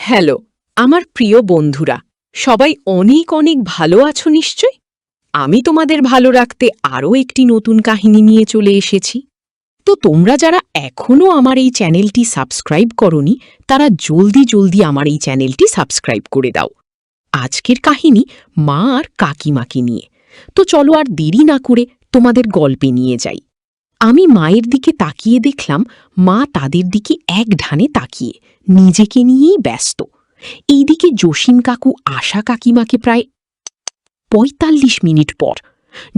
Hello আমার প্রিয় বন্ধুরা, সবাই অনেক অনেক ভালো আছো নিশ্চয়। আমি তোমাদের ভালো রাখতে আরও একটি নতুন কাহিনী নিয়ে চলে এসেছি। তো তোমরা যারা এখনও আমার এই চ্যানেলটি সাবস্ক্রাইব করনি, তারা জলদি জলদি আমার এই চ্যানেলটি সাবস্ক্রাইব করে দাও। আজকের কাহিনী মা আর কাকিমাকে নিয়ে। তো চলো আর দেরি না করে তোমাদের গল্পে নিয়ে যাই। আমি মায়ের দিকে তাকিয়ে দেখলাম মা তাদের দিকে এক ঢানে তাকিয়ে নিজেকে নিয়েই ব্যস্ত। এইদিকে জসিম কাকু আশা কাকিমাকে প্রায় ৪৫ মিনিট পর।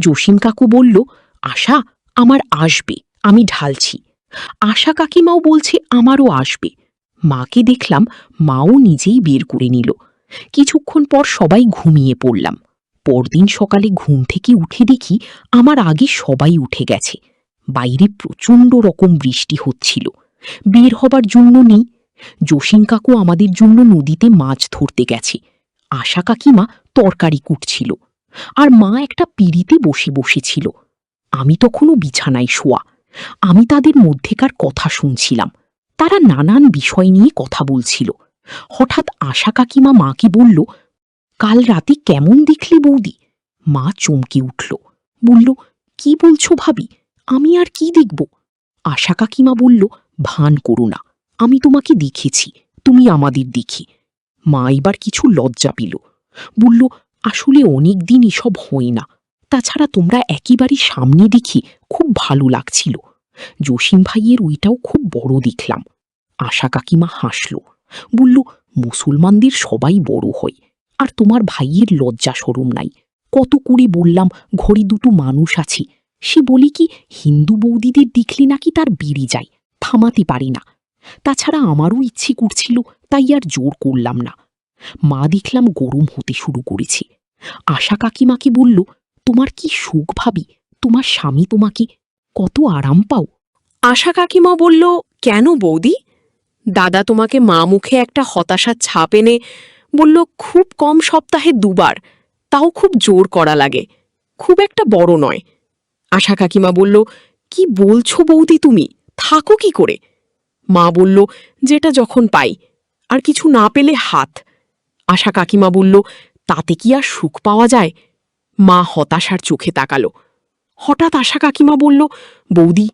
জসিম কাকু বলল, আশা আমার আসবে, আমি ঢালছি। আশা কাকিমাও বলছে আমারও আসবে। মাকে দেখলাম মাও নিজেই বের করে নিল। কিছুক্ষণ পর সবাই ঘুমিয়ে পড়লাম। পরদিন সকালে ঘুম থেকে উঠে দেখি আমার আগে সবাই উঠে গেছে। বাইরে প্রচণ্ড রকম বৃষ্টি হচ্ছিল, বের হবার জন্য নেই। জসিম কাকু আমাদের জন্য নদীতে মাছ ধরতে গেছে। আশা কাকিমা তরকারি কুটছিল, আর মা একটা পিঁড়িতে বসে বসেছিল। আমি তখনও বিছানায় শোয়া। আমি তাদের মধ্যেকার কথা শুনছিলাম। তারা নানান বিষয় নিয়ে কথা বলছিল। হঠাৎ আশা কাকিমা মাকে বলল, কাল রাতে কেমন দেখলি বৌদি? মা চমকে উঠল, বলল, কি বলছো ভাবি? আমি আর কি দেখব? আশা কাকিমা বলল, ভান করো না, আমি তোমাকে দেখেছি, তুমি আমাদের দেখি। মা এবার কিছু লজ্জা পেল, বলল, আসলে অনেক দিন এসব হয় না। তাছাড়া তোমরা একেবারে সামনে দেখি খুব ভালো লাগছিল। জসিম ভাইয়ের ওইটাও খুব বড় দেখলাম। আশা কাকিমা হাসল, বলল, মুসলমানদের সবাই বড় হয়, আর তোমার ভাইয়ের লজ্জা শরম নাই। কত করে বললাম ঘরে দুটো মানুষ আছে, সে বলি কি হিন্দু বৌদিদের দেখলে নাকি তার বেড়ে যায়, থামাতে পারে না। তাছাড়া আমারও ইচ্ছে করছিল, তাই আর জোর করলাম না। মা দেখলাম গরম হতে শুরু করেছে। আশা কাকিমাকে বলল, তোমার কি সুখ ভাবি, তোমার স্বামী তোমাকে কত আরাম পাও। আশা কাকিমা বলল, কেন বৌদি? দাদা তোমাকে মা মুখে একটা হতাশার ছাপ এনে বলল, খুব কম সপ্তাহে ২ বার, তাও খুব জোর করা লাগে, খুব একটা বড় নয়। আশা কাকিমা বলল, কি বলছো বৌদি তুমি, থাকো কি করে? মা বলল, যেটা যখন পাই, আর কিছু না পেলে হাত। আশা কাকিমা বলল, তাতে কি আর সুখ পাওয়া যায়? মা হতাশার চোখে তাকালো। হঠাৎ আশা কাকিমা বলল, বৌদি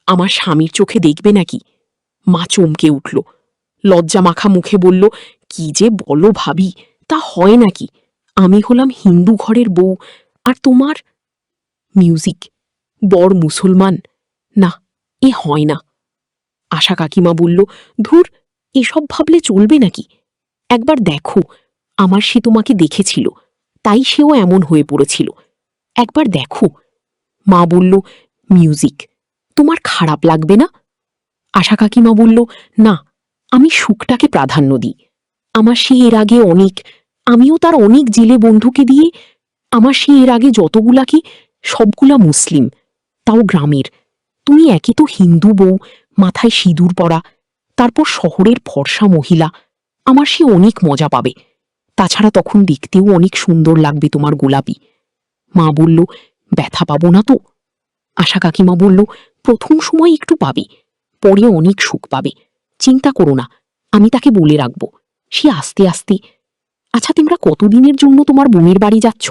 আমার স্বামীর চোখে দেখবে নাকি? মা চমকে উঠল, লজ্জা মাখা মুখে বলল, কি যে বলো ভাবি, তা হয় নাকি? আমি হলাম হিন্দু ঘরের বউ, আর তোমার মিউজিক, বর মুসলমান, না এ হয় না। আশা কাকিমা বলল, ধুর, এসব ভাবলে চলবে নাকি? একবার দেখো, আমার সে তোমাকে দেখেছিল, তাই সেও এমন হয়ে পড়েছিল। একবার দেখো। মা বলল, মিউজিক, তোমার খারাপ লাগবে না? আশা কাকিমা বলল, না, আমি সুখটাকে প্রাধান্য দিই। আমার সে এর আগে অনেক, আমিও তার অনেক জেলে বন্ধুকে দিয়ে, আমার সে এর আগে যতগুলা কি, সবগুলা মুসলিম, তাও গ্রামের। তুমি একে তো হিন্দু বউ, মাথায় সিঁদুর পরা, তারপর শহরের ফর্সা মহিলা, আমার সে অনেক মজা পাবে। তাছাড়া তখন দেখতেও অনেক সুন্দর লাগবে তোমার গোলাপি। মা বলল, ব্যথা পাবো না তো? আশা কাকিমা বলল, প্রথম সময় একটু পাবে, পরে অনেক সুখ পাবে, চিন্তা করো না, আমি তাকে বলে রাখব, সে আস্তে আস্তে। আচ্ছা, তোমরা কতদিনের জন্য তোমার বোনের বাড়ি যাচ্ছ?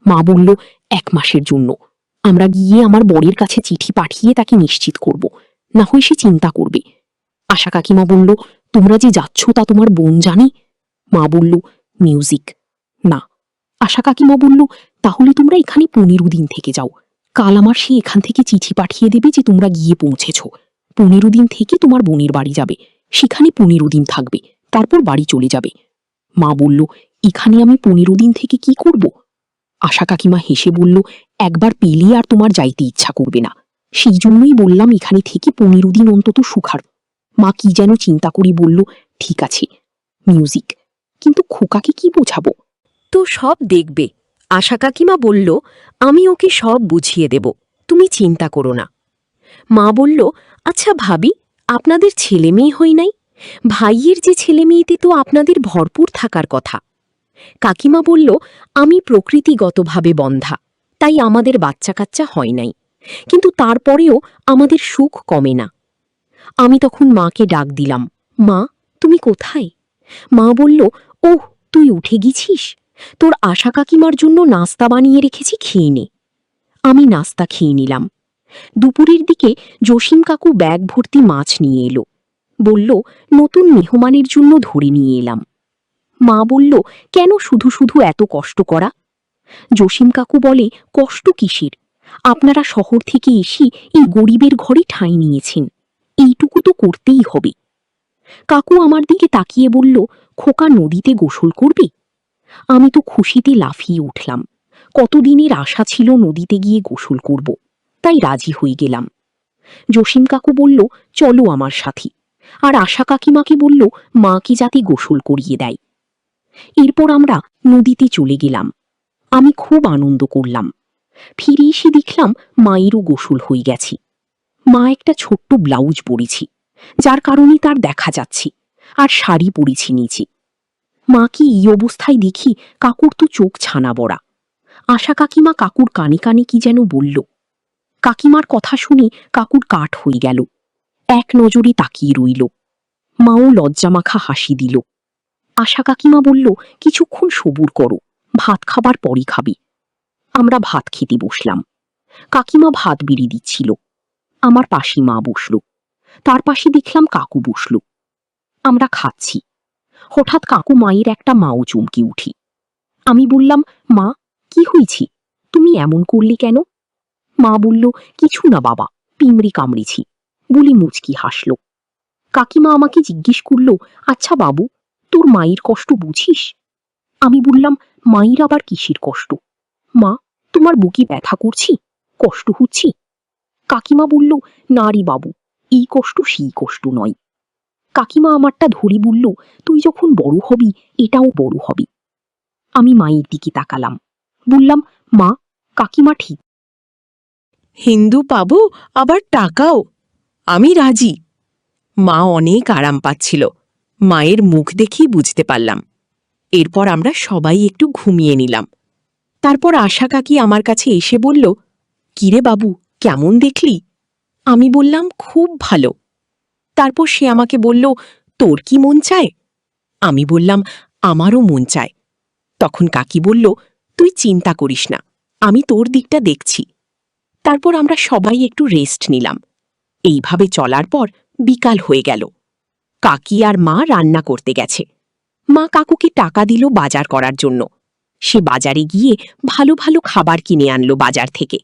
মা বলল, ১ মাসের জন্য। আমরা গিয়ে আমার বরের কাছে চিঠি পাঠিয়ে তাকে নিশ্চিত করব, না হয় সে চিন্তা করবে। আশা কাকিমা বলল, তোমরা যে যাচ্ছ তা তোমার বোন জানে? মা বলল, মিউজিক, না। আশা কাকিমা বলল, তাহলে তোমরা এখানে ১৫ দিন থেকে যাও। কাল আমার সে এখান থেকে চিঠি পাঠিয়ে দেবে যে তোমরা গিয়ে পৌঁছেছ। ১৫ দিন থেকে তোমার বোনের বাড়ি যাবে, সেখানে ১৫ দিন থাকবে, তারপর বাড়ি চলে যাবে। মা বলল, এখানে আমি ১৫ দিন থেকে কি করব? আশা কাকিমা হেসে বলল, একবার পেলে আর তোমার যাইতে ইচ্ছা করবে না, সেই জন্যই বললাম এখানে থেকে ১৫ দিন অন্তত সুখার। মা কি যেন চিন্তা করে বলল, ঠিক আছে, মিউজিক, কিন্তু খোকাকে কি বোঝাবো? তো সব দেখবে। আশা কাকিমা বলল, আমি ওকে সব বুঝিয়ে দেব, তুমি চিন্তা করো না। মা বলল, আচ্ছা ভাবি, আপনাদের ছেলে মেয়ে হই নাই? ভাইয়ের যে ছেলে মেয়েতে তো আপনাদের ভরপুর থাকার কথা। কাকিমা বলল, আমি প্রকৃতিগতভাবে বন্ধা, তাই আমাদের বাচ্চা কাচ্চা হয় নাই, কিন্তু তারপরেও আমাদের সুখ কমে না। আমি তখন মাকে ডাক দিলাম, মা তুমি কোথায়? মা বলল, ওহ, তুই উঠে গেছিস? তোর আশা কাকিমার জন্য নাস্তা বানিয়ে রেখেছি, খেয়ে নে। আমি নাস্তা খেয়ে নিলাম। দুপুরের দিকে জসিম কাকু ব্যাগ ভর্তি মাছ নিয়ে এলো। বলল, নতুন মেহমানের জন্য ধরে নিয়ে এলাম। মা বলল, কেন শুধু শুধু এত কষ্ট করা? জসিম কাকু বলে, কষ্ট কিসের? আপনারা শহর থেকে এসে এই গরিবের ঘরে ঠাঁই নিয়েছেন, এইটুকু তো করতেই হবে। কাকু আমার দিকে তাকিয়ে বলল, খোকা নদীতে গোসল করবে? আমি তো খুশিতে লাফিয়ে উঠলাম। কতদিনের আশা ছিল নদীতে গিয়ে গোসল করব, তাই রাজি হয়ে গেলাম। জসিম কাকু বলল, চলো আমার সাথে, আর আশা কাকিমাকে বলল মাকে যাতে গোসল করিয়ে দেয়। এরপর আমরা নদীতে চলে গেলাম। আমি খুব আনন্দ করলাম। ফিরে এসে দেখলাম মায়েরও গোসল হয়ে গেছে। মা একটা ছোট্ট ব্লাউজ পরেছি, যার কারণে তার দেখা যাচ্ছে, আর শাড়ি পরেছি নিচে। মাকে এই অবস্থায় দেখি কাকুর তো চোখ ছানা বড়া। আশা কাকিমা কাকুর কানে কানে কি যেন বলল। কাকিমার কথা শুনে কাকুর কাঠ হয়ে গেল, এক নজরে তাকিয়ে রইল। মাও লজ্জামাখা হাসি দিল। আশা কাকিমা বলল, কিছুক্ষণ সবুর করো, ভাত খাবার পরই খাবে। আমরা ভাত খেতে বসলাম। কাকিমা ভাত বেড়ে দিচ্ছিল। আমার পাশে মা বসল, তার পাশে দেখলাম কাকু বসল। আমরা খাচ্ছি। হঠাৎ কাকু মায়ের একটা মাও চমকে উঠি। আমি বললাম, মা, কি হয়েছে? তুমি এমন করলে কেন? মা বলল, কিছু না বাবা, পিমড়ে কামড়েছি, বলে মুচকি হাসল। কাকিমা আমাকে জিজ্ঞেস করল, আচ্ছা বাবু, তোর মায়ের কষ্ট বুঝিস? আমি বললাম, মায়ের আবার কিসের কষ্ট? মা, তোমার বুকে ব্যথা করছি, কষ্ট হচ্ছে? কাকিমা বলল, না রে বাবু, এই কষ্ট সেই কষ্ট নয়। কাকিমা আমারটা ধরে বলল, তুই যখন বড় হবি এটাও বড় হবে। আমি মায়ের দিকে তাকালাম, বললাম, মা, কাকিমা ঠিক। হিন্দু পাবো, আবার টাকাও। আমি রাজি। মা অনেক আরাম পাচ্ছিল, মায়ের মুখ দেখেই বুঝতে পারলাম। এরপর আমরা সবাই একটু ঘুমিয়ে নিলাম। তারপর আশা কাকি আমার কাছে এসে বলল, কিরে বাবু, কেমন দেখলি? আমি বললাম, খুব ভালো। তারপর সে আমাকে বলল, তোর কি মন চায়? আমি বললাম, আমারও মন চায়। তখন কাকি বলল, তুই চিন্তা করিস না, আমি তোর দিকটা দেখছি। তারপর আমরা সবাই একটু রেস্ট নিলাম। এইভাবে চলার পর বিকাল হয়ে গেল। কাকি আর মা রান্না করতে গেছে। মা কাকুকে টাকা দিল বাজার করার জন্য। সে বাজারে গিয়ে ভালো ভালো খাবার কিনে আনলো বাজার থেকে।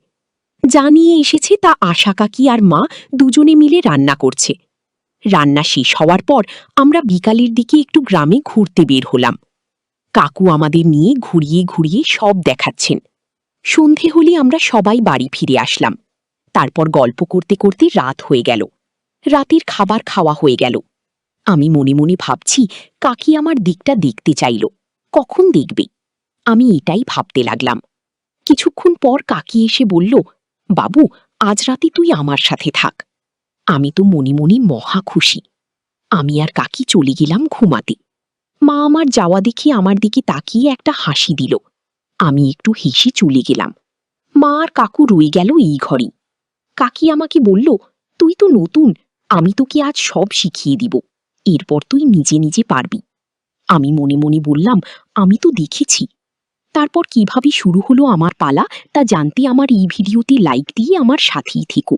যা নিয়ে এসেছে তা আশা কাকি আর মা দুজনে মিলে রান্না করছে। রান্না শেষ হওয়ার পর আমরা বিকালের দিকে একটু গ্রামে ঘুরতে বের হলাম। কাকু আমাদের নিয়ে ঘুরিয়ে ঘুরিয়ে সব দেখাচ্ছেন। সন্ধে হলে আমরা সবাই বাড়ি ফিরে আসলাম। তারপর গল্প করতে করতে রাত হয়ে গেল। রাতের খাবার খাওয়া হয়ে গেল। আমি মনে মনে ভাবছি, কাকি আমার দিকটা দেখতে চাইল, কখন দেখবে? আমি এটাই ভাবতে লাগলাম। কিছুক্ষণ পর কাকি এসে বলল, বাবু, আজ রাতে তুই আমার সাথে থাক। আমি তো মনে মনে মহা খুশি। আমি আর কাকি চলে গেলাম ঘুমাতে। মা আমার যাওয়া দেখে আমার দিকে তাকিয়ে একটা হাসি দিল। আমি একটু হেসে চলে গেলাম। মা আর কাকু রয়ে গেল এই ঘরেই। কাকি আমাকে বলল, তুই তো নতুন, আমি তোকে আজ সব শিখিয়ে দিব, এরপর তুই নিজে নিজে পারবি। আমি মনে মনে বললাম, আমি তো দেখেছি। তারপর কিভাবে শুরু হলো আমার পালা তা জানতে আমার এই ভিডিওতে লাইক দিয়ে আমার সাথেই থেকো।